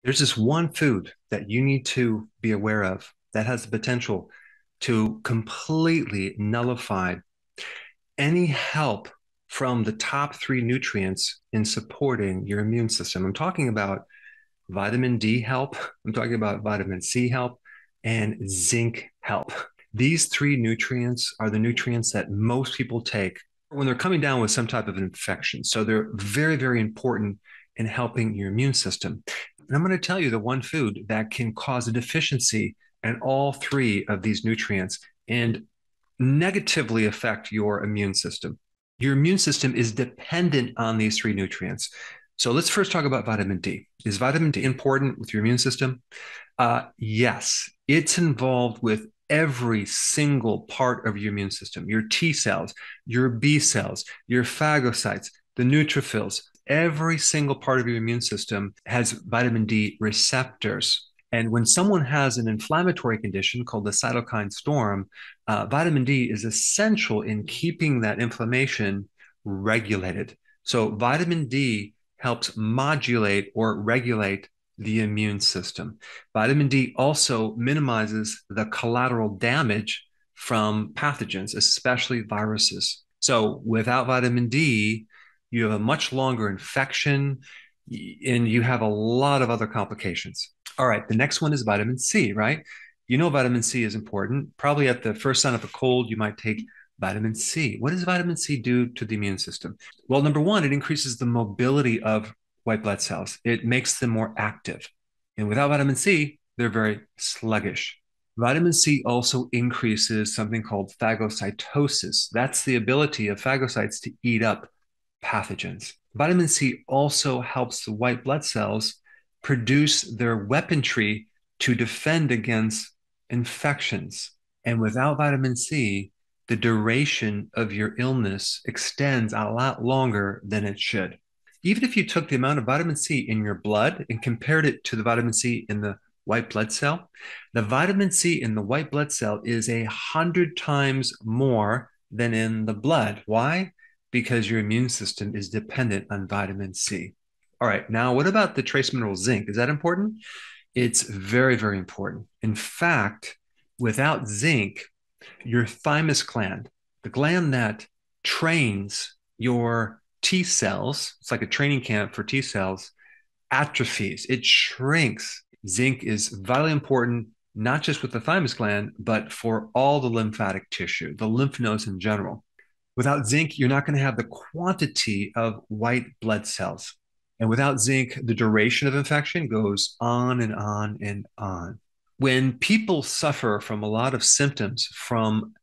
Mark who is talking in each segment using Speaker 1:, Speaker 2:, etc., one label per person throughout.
Speaker 1: There's this one food that you need to be aware of that has the potential to completely nullify any help from the top three nutrients in supporting your immune system. I'm talking about vitamin D help, I'm talking about vitamin C help, and zinc help. These three nutrients are the nutrients that most people take when they're coming down with some type of infection. So they're very, very important in helping your immune system. And I'm going to tell you the one food that can cause a deficiency in all three of these nutrients and negatively affect your immune system. Your immune system is dependent on these three nutrients. So let's first talk about vitamin D. Is vitamin D important with your immune system? Yes, it's involved with every single part of your immune system, your T cells, your B cells, your phagocytes, the neutrophils. Every single part of your immune system has vitamin D receptors. And when someone has an inflammatory condition called the cytokine storm, vitamin D is essential in keeping that inflammation regulated. So, vitamin D helps modulate or regulate the immune system. Vitamin D also minimizes the collateral damage from pathogens, especially viruses. So, without vitamin D, you have a much longer infection and you have a lot of other complications. All right, the next one is vitamin C, right? You know, vitamin C is important. Probably at the first sign of a cold, you might take vitamin C. What does vitamin C do to the immune system? Well, number one, it increases the mobility of white blood cells. It makes them more active. And without vitamin C, they're very sluggish. Vitamin C also increases something called phagocytosis. That's the ability of phagocytes to eat up pathogens. Vitamin C also helps the white blood cells produce their weaponry to defend against infections. And without vitamin C, the duration of your illness extends a lot longer than it should. Even if you took the amount of vitamin C in your blood and compared it to the vitamin C in the white blood cell, the vitamin C in the white blood cell is 100 times more than in the blood. Why? Because your immune system is dependent on vitamin C. All right, now what about the trace mineral zinc? Is that important? It's very, very important. In fact, without zinc, your thymus gland, the gland that trains your T cells, it's like a training camp for T cells, atrophies, it shrinks. Zinc is vitally important, not just with the thymus gland, but for all the lymphatic tissue, the lymph nodes in general. Without zinc, you're not going to have the quantity of white blood cells. And without zinc, the duration of infection goes on and on and on. When people suffer from a lot of symptoms from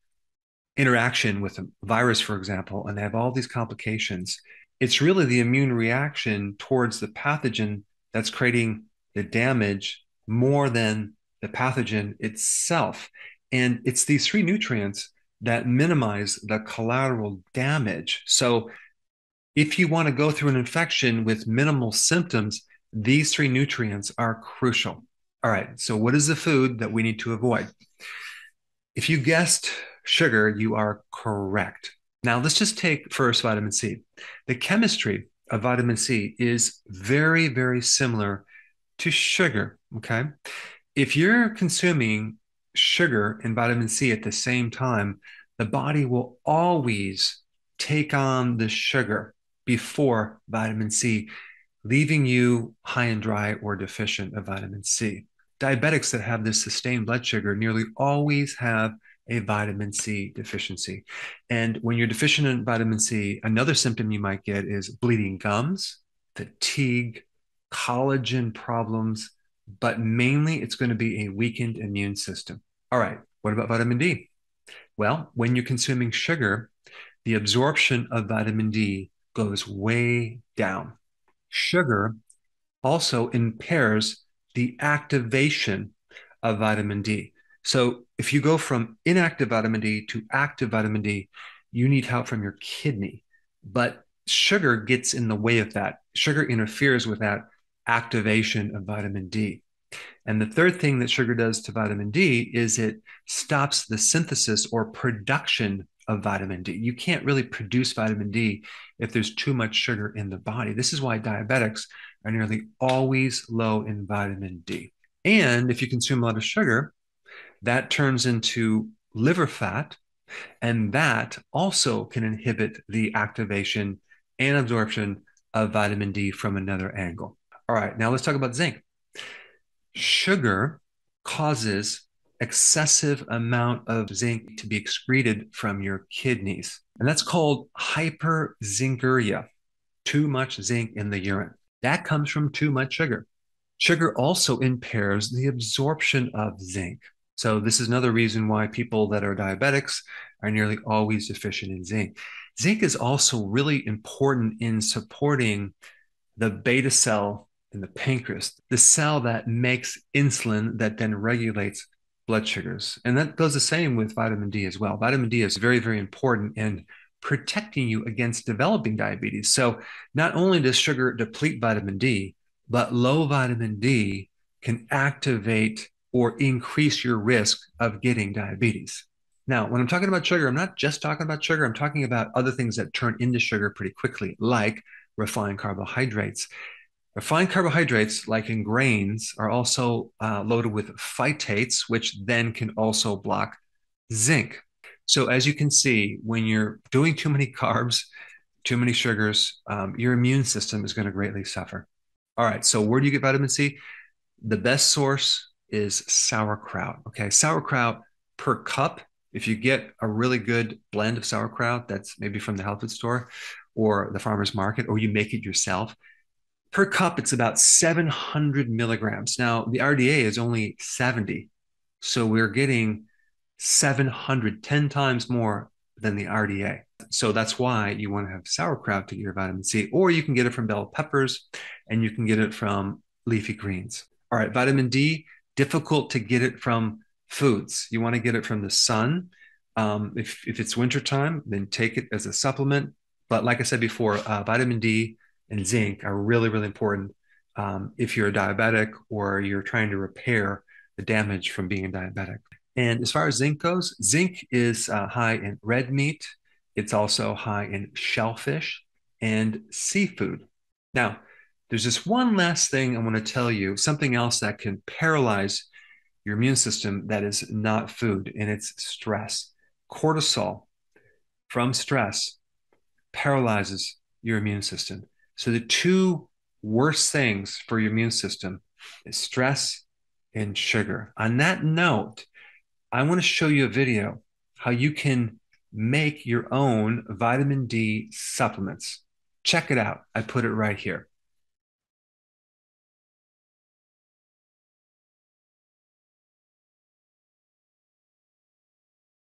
Speaker 1: interaction with a virus, for example, and they have all these complications, it's really the immune reaction towards the pathogen that's creating the damage more than the pathogen itself. And it's these three nutrients that minimize the collateral damage. So if you want to go through an infection with minimal symptoms, these three nutrients are crucial. All right, so what is the food that we need to avoid? If you guessed sugar, you are correct. Now, let's just take first vitamin C. The chemistry of vitamin C is very, very similar to sugar. Okay. If you're consuming sugar and vitamin C at the same time, the body will always take on the sugar before vitamin C, leaving you high and dry or deficient of vitamin C. Diabetics that have this sustained blood sugar nearly always have a vitamin C deficiency. And when you're deficient in vitamin C, another symptom you might get is bleeding gums, fatigue, collagen problems, but mainly it's going to be a weakened immune system. All right, what about vitamin D? Well, when you're consuming sugar, the absorption of vitamin D goes way down. Sugar also impairs the activation of vitamin D. So if you go from inactive vitamin D to active vitamin D, you need help from your kidney. But sugar gets in the way of that. Sugar interferes with that activation of vitamin D. And the third thing that sugar does to vitamin D is it stops the synthesis or production of vitamin D. You can't really produce vitamin D if there's too much sugar in the body. This is why diabetics are nearly always low in vitamin D. And if you consume a lot of sugar, that turns into liver fat, and that also can inhibit the activation and absorption of vitamin D from another angle. All right, now let's talk about zinc. Sugar causes excessive amount of zinc to be excreted from your kidneys, and that's called hyperzincuria, too much zinc in the urine. That comes from too much sugar. Sugar also impairs the absorption of zinc. So, this is another reason why people that are diabetics are nearly always deficient in zinc. Zinc is also really important in supporting the beta cell in the pancreas, the cell that makes insulin that then regulates blood sugars. And that goes the same with vitamin D as well. Vitamin D is very, very important in protecting you against developing diabetes. So not only does sugar deplete vitamin D, but low vitamin D can activate or increase your risk of getting diabetes. Now, when I'm talking about sugar, I'm not just talking about sugar. I'm talking about other things that turn into sugar pretty quickly, like refined carbohydrates. Refined carbohydrates, like in grains, are also loaded with phytates, which then can also block zinc. So, as you can see, when you're doing too many carbs, too many sugars, your immune system is going to greatly suffer. All right, so where do you get vitamin C? The best source is sauerkraut. Okay, sauerkraut per cup. If you get a really good blend of sauerkraut that's maybe from the health food store or the farmer's market, or you make it yourself, per cup, it's about 700 milligrams. Now, the RDA is only 70. So we're getting 700, 10 times more than the RDA. So that's why you want to have sauerkraut to get your vitamin C, or you can get it from bell peppers and you can get it from leafy greens. All right, vitamin D, difficult to get it from foods. You want to get it from the sun. If it's wintertime, then take it as a supplement. But like I said before, vitamin D and zinc are really, really important if you're a diabetic or you're trying to repair the damage from being a diabetic. And as far as zinc goes, zinc is high in red meat. It's also high in shellfish and seafood. Now, there's just one last thing I want to tell you, something else that can paralyze your immune system that is not food, and it's stress. Cortisol from stress paralyzes your immune system. So the two worst things for your immune system is stress and sugar. On that note, I want to show you a video how you can make your own vitamin D supplements. Check it out. I put it right here.